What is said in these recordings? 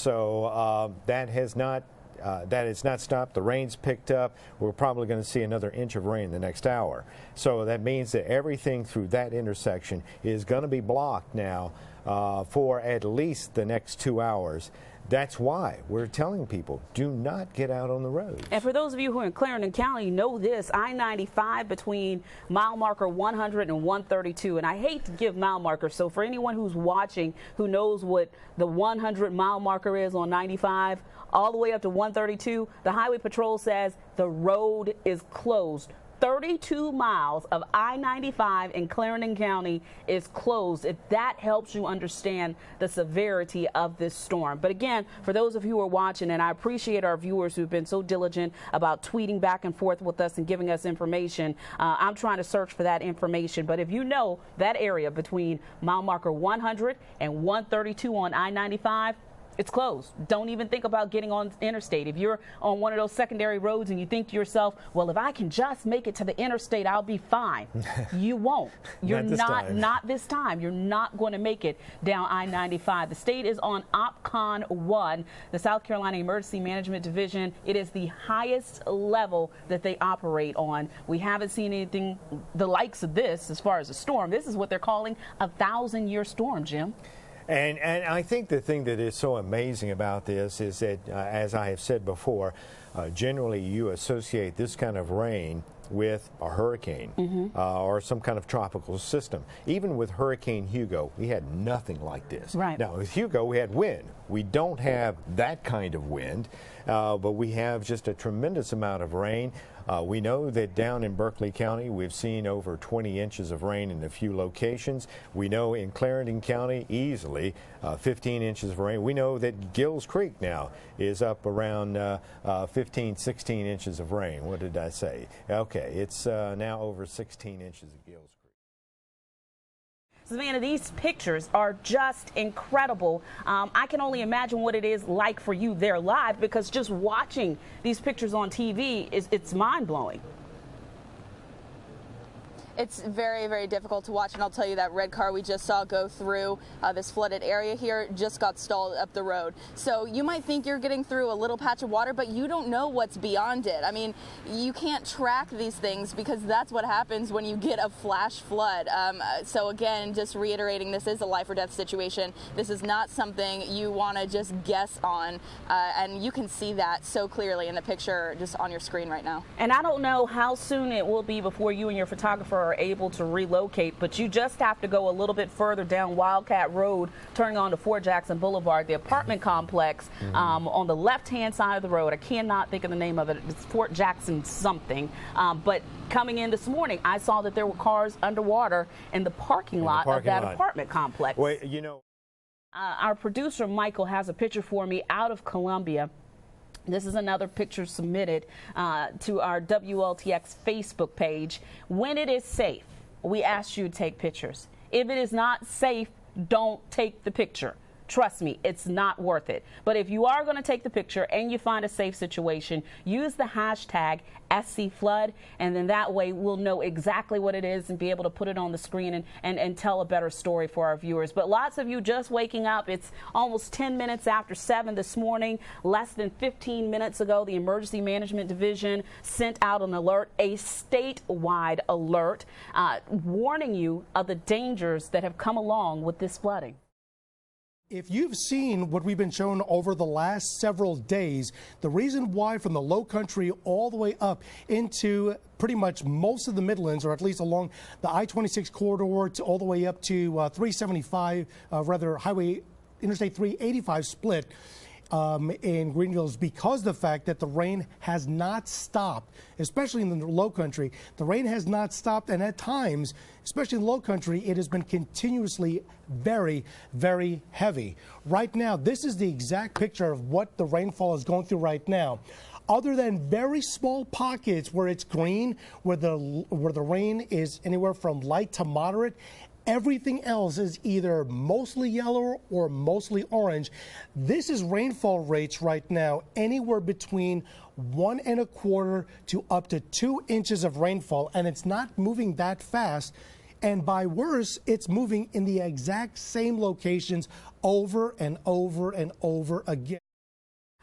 So that has not stopped. The rain's picked up. We're probably going to see another inch of rain the next hour. So that means that everything through that intersection is going to be blocked now for at least the next 2 hours. That's why we're telling people, do not get out on the road. And for those of you who are in Clarendon County, know this, I-95 between mile marker 100 and 132. And I hate to give mile markers, so for anyone who's watching who knows what the 100 mile marker is on 95, all the way up to 132, the Highway Patrol says the road is closed. 32 miles of I-95 in Clarendon County is closed, if that helps you understand the severity of this storm. But again, for those of you who are watching, and I appreciate our viewers who've been so diligent about tweeting back and forth with us and giving us information, I'm trying to search for that information. But if you know that area between mile marker 100 and 132 on I-95, it's closed. Don't even think about getting on the interstate. If you're on one of those secondary roads and you think to yourself, well, if I can just make it to the interstate, I'll be fine. You won't. You're not this time. You're not going to make it down I-95. The state is on OPCON 1, the South Carolina Emergency Management Division. It is the highest level that they operate on. We haven't seen anything the likes of this as far as a storm. This is what they're calling a 1,000-year storm, Jim. And I think the thing that is so amazing about this is that, as I have said before, generally you associate this kind of rain with a hurricane or some kind of tropical system. Even with Hurricane Hugo, we had nothing like this. Right. Now, with Hugo, we had wind. We don't have that kind of wind, but we have just a tremendous amount of rain. We know that down in Berkeley County, we've seen over 20 inches of rain in a few locations. We know in Clarendon County, easily 15 inches of rain. We know that Gills Creek now is up around 15, 16 inches of rain. What did I say? Okay, it's now over 16 inches of Gills Creek. Savannah, these pictures are just incredible. I can only imagine what it is like for you there live, because just watching these pictures on TV, it's mind-blowing. It's very, very difficult to watch, and I'll tell you that red car we just saw go through this flooded area here just got stalled up the road. So you might think you're getting through a little patch of water, but you don't know what's beyond it. I mean, you can't track these things because that's what happens when you get a flash flood. So again, just reiterating, this is a life or death situation. This is not something you want to just guess on, and you can see that so clearly in the picture just on your screen right now. And I don't know how soon it will be before you and your photographer are able to relocate, but you just have to go a little bit further down Wildcat Road, turning on to Fort Jackson Boulevard, the apartment complex on the left-hand side of the road. I cannot think of the name of it. It's Fort Jackson something. But coming in this morning, I saw that there were cars underwater in the parking lot of that apartment complex. Well, you know, our producer Michael has a picture for me out of Columbia. This is another picture submitted to our WLTX Facebook page. When it is safe, we ask you to take pictures. If it is not safe, don't take the picture. Trust me, it's not worth it. But if you are going to take the picture and you find a safe situation, use the hashtag SCFlood, and then that way we'll know exactly what it is and be able to put it on the screen and tell a better story for our viewers. But lots of you just waking up. It's almost 10 minutes after 7 this morning. Less than 15 minutes ago, the Emergency Management Division sent out an alert, a statewide alert, warning you of the dangers that have come along with this flooding. If you've seen what we've been shown over the last several days, the reason why from the low country all the way up into pretty much most of the Midlands, or at least along the I-26 corridor to all the way up to 375, Highway Interstate 385 split in Greenville, is because of the fact that the rain has not stopped, especially in the low country. The rain has not stopped, and at times, especially in the low country, it has been continuously very, very heavy. Right now, this is the exact picture of what the rainfall is going through right now. Other than very small pockets where it's green, where the rain is anywhere from light to moderate, everything else is either mostly yellow or mostly orange. This is rainfall rates right now anywhere between 1 1/4 to up to 2 inches of rainfall, and it's not moving that fast. And by worse, it's moving in the exact same locations over and over and over again.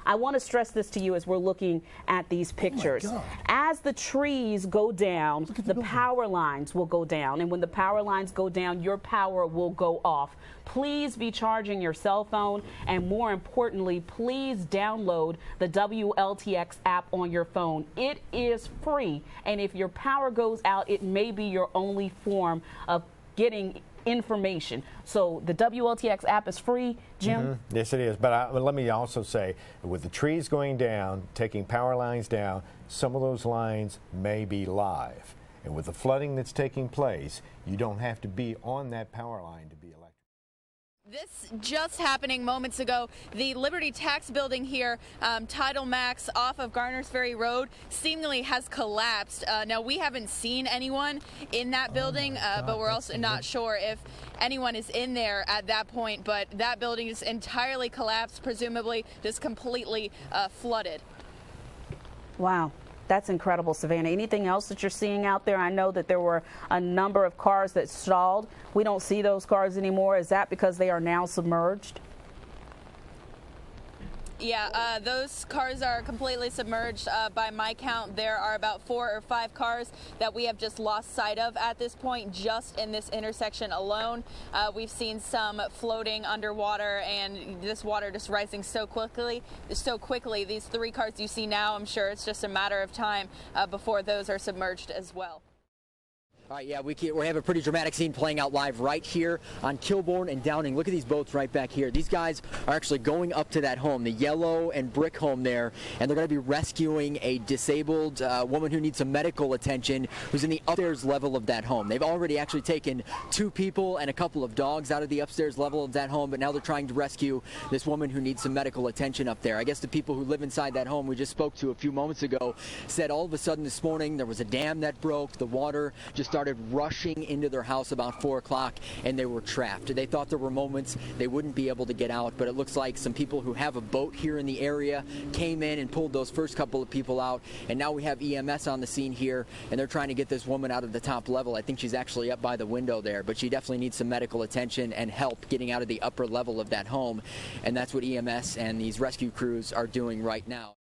I want to stress this to you as we're looking at these pictures. As the trees go down, the power lines will go down. And when the power lines go down, your power will go off. Please be charging your cell phone. And more importantly, please download the WLTX app on your phone. It is free. And if your power goes out, it may be your only form of getting information. So the WLTX app is free, Jim? Yes, it is. But let me also say, with the trees going down, taking power lines down, some of those lines may be live. And with the flooding that's taking place, you don't have to be on that power line to be electric. This just happening moments ago. The Liberty Tax building here, Tidal Max off of Garners Ferry Road, seemingly has collapsed. Now, we haven't seen anyone in that building, but we're also not sure if anyone is in there at that point. But that building is entirely collapsed, presumably just completely flooded. Wow. That's incredible, Savannah. Anything else that you're seeing out there? I know that there were a number of cars that stalled. We don't see those cars anymore. Is that because they are now submerged? Yeah, those cars are completely submerged. By my count, there are about 4 or 5 cars that we have just lost sight of at this point, just in this intersection alone. We've seen some floating underwater, and this water just rising so quickly. These 3 cars you see now, I'm sure it's just a matter of time before those are submerged as well. All right, yeah, we have a pretty dramatic scene playing out live right here on Kilbourne and Downing. Look at these boats right back here. These guys are actually going up to that home, the yellow and brick home there, and they're going to be rescuing a disabled woman who needs some medical attention, who's in the upstairs level of that home. They've already actually taken 2 people and a couple of dogs out of the upstairs level of that home, but now they're trying to rescue this woman who needs some medical attention up there. I guess the people who live inside that home we just spoke to a few moments ago said all of a sudden this morning there was a dam that broke, the water just started rushing into their house about 4 o'clock, and they were trapped. They thought there were moments they wouldn't be able to get out, but it looks like some people who have a boat here in the area came in and pulled those first couple of people out, and now we have EMS on the scene here, and they're trying to get this woman out of the top level. I think she's actually up by the window there, but she definitely needs some medical attention and help getting out of the upper level of that home, and that's what EMS and these rescue crews are doing right now.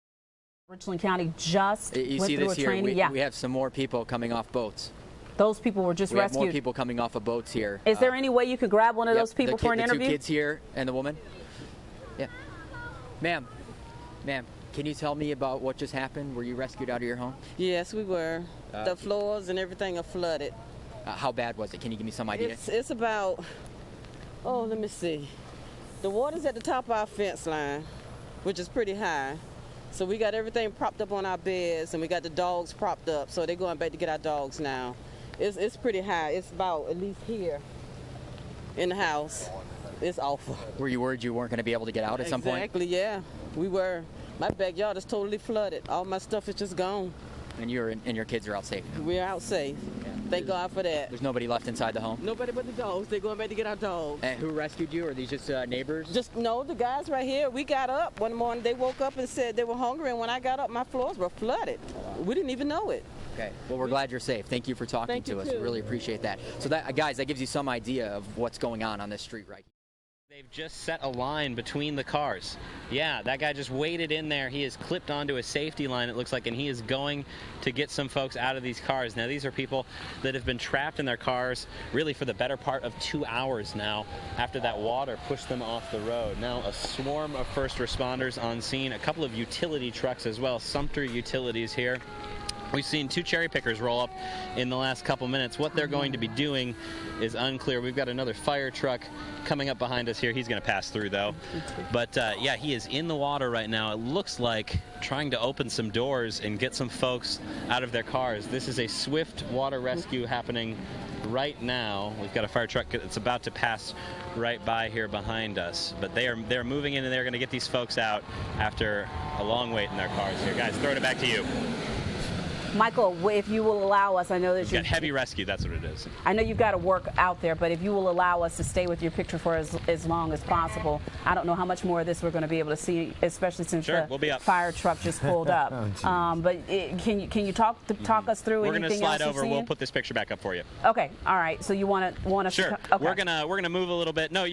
Richland County just you went see through this a here. training. We have some more people coming off boats. Those people were just we rescued. Have more people coming off of boats here. Is there any way you could grab one of those people for an interview? The 2 kids here and the woman. Yeah. Ma'am, can you tell me about what just happened? Were you rescued out of your home? Yes, we were. The floors and everything are flooded. How bad was it? Can you give me some idea? It's about, let me see. The water's at the top of our fence line, which is pretty high. So we got everything propped up on our beds, and we got the dogs propped up. So they're going back to get our dogs now. It's pretty high. It's about at least here in the house. It's awful. Were you worried you weren't going to be able to get out at some point? Exactly, yeah. We were. My backyard is totally flooded. All my stuff is just gone. And your kids are out safe now? We're out safe. Yeah. Thank God for that. There's nobody left inside the home? Nobody but the dogs. They're going back to get our dogs. And who rescued you? Are these just neighbors? No, the guys right here. We got up one morning. They woke up and said they were hungry, and when I got up, my floors were flooded. We didn't even know it. Okay. Well, we're glad you're safe. Thank you for talking to us. We really appreciate that. So that, guys, that gives you some idea of what's going on this street right here. They've just set a line between the cars. Yeah, that guy just waded in there. He is clipped onto a safety line, it looks like, and he is going to get some folks out of these cars. Now, these are people that have been trapped in their cars really for the better part of 2 hours now after that water pushed them off the road. Now, a swarm of first responders on scene, a couple of utility trucks as well, Sumter Utilities here. We've seen 2 cherry pickers roll up in the last couple minutes. What they're going to be doing is unclear. We've got another fire truck coming up behind us here. He's going to pass through, though. But, yeah, he is in the water right now. It looks like trying to open some doors and get some folks out of their cars. This is a swift water rescue happening right now. We've got a fire truck that's about to pass right by here behind us. But they're moving in, and they're going to get these folks out after a long wait in their cars here. Guys, throwing it back to you. Michael, if you will allow us, I know that We've got heavy rescue, that's what it is. I know you've got to work out there, but if you will allow us to stay with your picture for as long as possible, I don't know how much more of this we're going to be able to see, especially since we'll be up. fire truck just pulled up. Can you talk us through We're anything going to slide else over. We'll put this picture back up for you. Okay, all right. So you want us Sure. to? Okay. We're gonna move a little bit. No,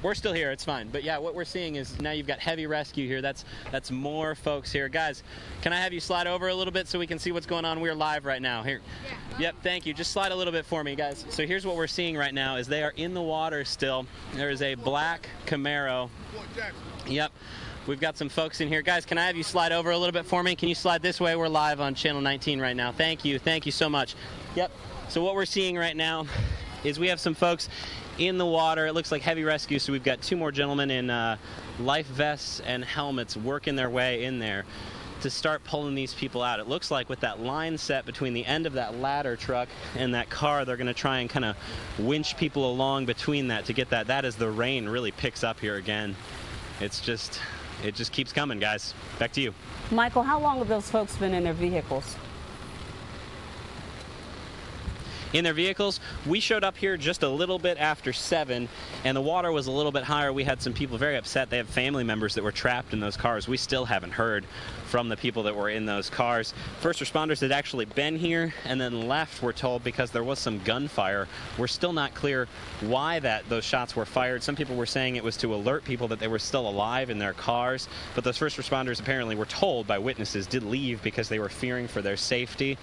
we're still here. It's fine. But yeah, what we're seeing is now you've got heavy rescue here. That's more folks here, guys. Can I have you slide over a little bit so we can see what's going on? We're live right now. Here. Yeah. Yep. Thank you. Just slide a little bit for me, guys. So here's what we're seeing right now: is they are in the water still. There is a black Camaro. Yep. We've got some folks in here. Guys, can I have you slide over a little bit for me? Can you slide this way? We're live on Channel 19 right now. Thank you. Thank you so much. Yep. So what we're seeing right now is we have some folks in the water. It looks like heavy rescue, so we've got two more gentlemen in life vests and helmets working their way in there to start pulling these people out. It looks like with that line set between the end of that ladder truck and that car, they're going to try and kind of winch people along between that to get that. That as the rain really picks up here again. It just keeps coming, guys. Back to you. Michael, how long have those folks been in their vehicles? In their vehicles, we showed up here just a little bit after 7, and the water was a little bit higher. We had some people very upset. They have family members that were trapped in those cars. We still haven't heard from the people that were in those cars. First responders had actually been here and then left, we're told, because there was some gunfire. We're still not clear why those shots were fired. Some people were saying it was to alert people that they were still alive in their cars, but those first responders apparently were told by witnesses did leave because they were fearing for their safety.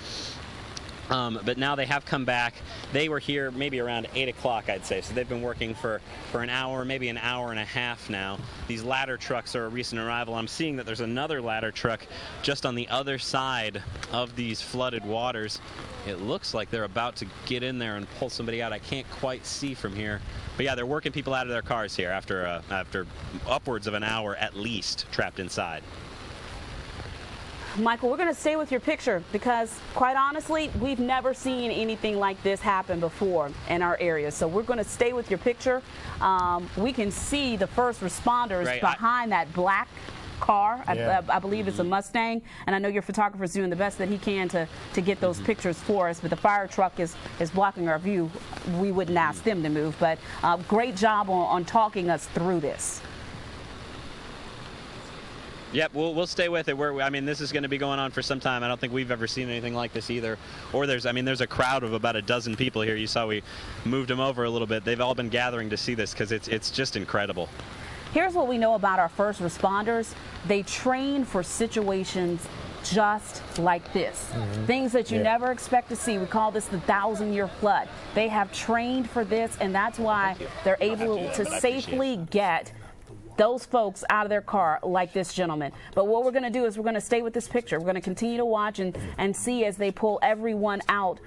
But now they have come back. They were here maybe around 8 o'clock, I'd say. So they've been working for an hour, maybe an hour and a half now. These ladder trucks are a recent arrival. I'm seeing that there's another ladder truck just on the other side of these flooded waters. It looks like they're about to get in there and pull somebody out. I can't quite see from here. But yeah, they're working people out of their cars here after upwards of an hour at least trapped inside. Michael, we're going to stay with your picture because, quite honestly, we've never seen anything like this happen before in our area. So we're going to stay with your picture. We can see the first responders behind that black car. Yeah. I believe it's a Mustang, and I know your photographer's doing the best that he can to get those pictures for us, but the fire truck is blocking our view. We wouldn't ask them to move, but great job on talking us through this. Yep, we'll stay with it. I mean, this is going to be going on for some time. I don't think we've ever seen anything like this either. Or there's a crowd of about a dozen people here. You saw we moved them over a little bit. They've all been gathering to see this because it's just incredible. Here's what we know about our first responders. They train for situations just like this. Things that you never expect to see. We call this the 1,000-year flood. They have trained for this, and that's why they're able to safely get those folks out of their car like this gentleman. But what we're going to do is we're going to stay with this picture. We're going to continue to watch and see as they pull everyone out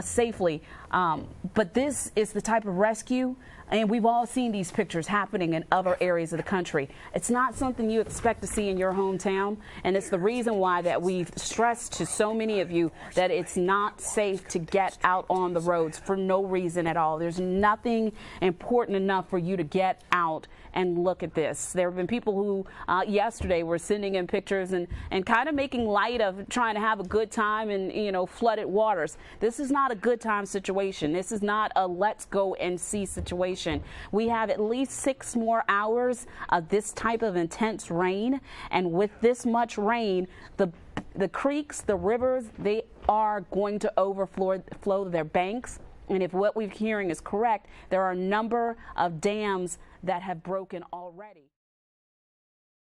safely. But this is the type of rescue, and we've all seen these pictures happening in other areas of the country. It's not something you expect to see in your hometown, and it's the reason why that we've stressed to so many of you that it's not safe to get out on the roads for no reason at all. There's nothing important enough for you to get out and look at this. There have been people who yesterday were sending in pictures and kind of making light of trying to have a good time in flooded waters. This is not a good time situation. This is not a let's go and see situation. We have at least 6 more hours of this type of intense rain, and with this much rain, the creeks, the rivers, they are going to overflow their banks. And if what we're hearing is correct, there are a number of dams that have broken already.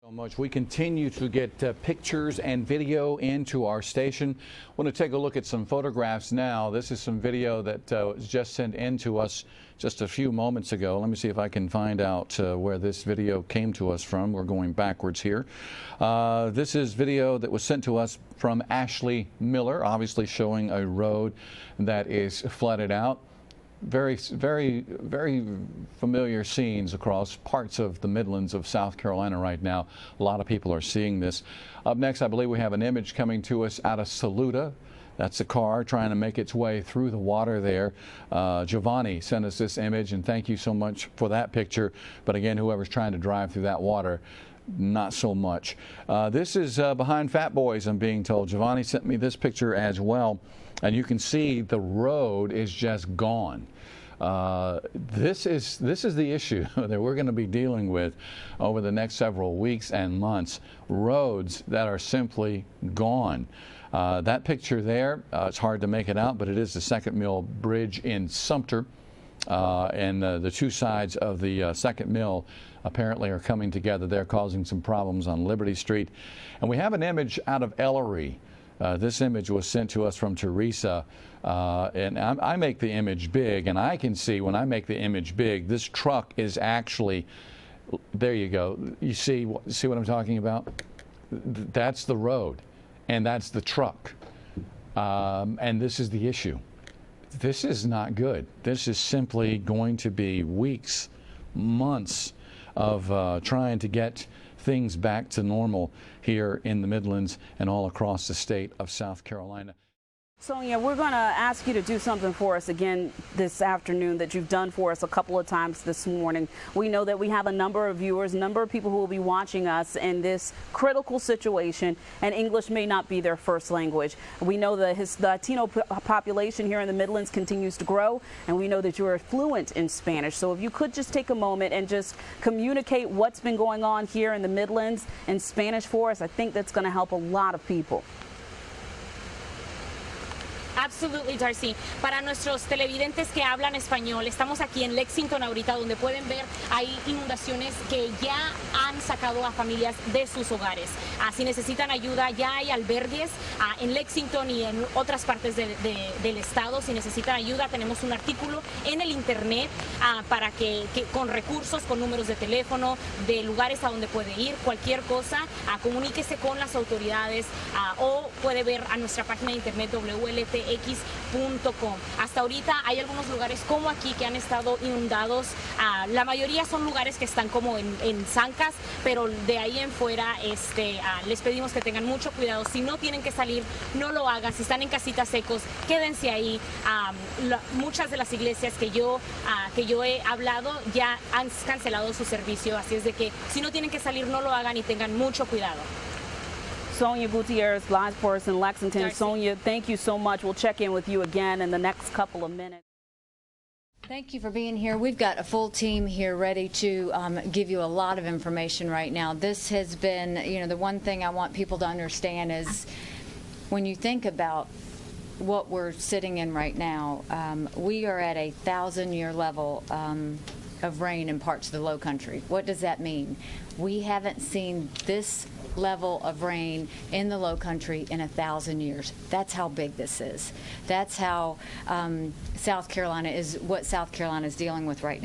So much. We continue to get pictures and video into our station. I want to take a look at some photographs now. This is some video that was just sent in to us just a few moments ago. Let me see if I can find out where this video came to us from. We're going backwards here. This is video that was sent to us from Ashley Miller, obviously showing a road that is flooded out. Very, very, very familiar scenes across parts of the Midlands of South Carolina right now. A lot of people are seeing this. Up next, I believe we have an image coming to us out of Saluda. That's a car trying to make its way through the water there. Giovanni sent us this image, and thank you so much for that picture. But again, whoever's trying to drive through that water, not so much. This is behind Fat Boys, I'm being told. Giovanni sent me this picture as well, and you can see the road is just gone. This is the issue that we're going to be dealing with over the next several weeks and months. Roads that are simply gone. That picture there, it's hard to make it out, but it is the Second Mill Bridge in Sumter. And the two sides of the Second Mill apparently are coming together. They're causing some problems on Liberty Street. And we have an image out of Ellery. This image was sent to us from Teresa. And I make the image big, and I can see when I make the image big, this truck is actually, there you go. You see what I'm talking about? That's the road, and that's the truck. And this is the issue. This is not good. This is simply going to be weeks, months of trying to get things back to normal here in the Midlands and all across the state of South Carolina. Sonia, we're going to ask you to do something for us again this afternoon that you've done for us a couple of times this morning. We know that we have a number of viewers, a number of people who will be watching us in this critical situation, and English may not be their first language. We know that the Latino population here in the Midlands continues to grow, and we know that you are fluent in Spanish. So if you could just take a moment and just communicate what's been going on here in the Midlands in Spanish for us, I think that's going to help a lot of people. Absolutely, Darcy. Para nuestros televidentes que hablan español, estamos aquí en Lexington ahorita, donde pueden ver hay inundaciones que ya han sacado a familias de sus hogares. Si necesitan ayuda, ya hay albergues en Lexington y en otras partes del estado. Si necesitan ayuda, tenemos un artículo en el internet para que con recursos, con números de teléfono, de lugares a donde puede ir, cualquier cosa, comuníquese con las autoridades o puede ver a nuestra página de internet WLTX.com. Hasta ahorita hay algunos lugares como aquí que han estado inundados. La mayoría son lugares que están como en zancas, pero de ahí en fuera les pedimos que tengan mucho cuidado. Si no tienen que salir, no lo hagan. Si están en casitas secos, quédense ahí. Muchas de las iglesias que yo he hablado ya han cancelado su servicio, así es de que si no tienen que salir, no lo hagan y tengan mucho cuidado. Sonia Gutierrez, live for us in Lexington. Darcy. Sonia, thank you so much. We'll check in with you again in the next couple of minutes. Thank you for being here. We've got a full team here ready to give you a lot of information right now. This has been, the one thing I want people to understand is when you think about what we're sitting in right now, we are at a 1,000-year level of rain in parts of the low country. What does that mean? We haven't seen this level of rain in the low country in 1,000 years. That's how big this is. That's how South Carolina is, what South Carolina is dealing with right now.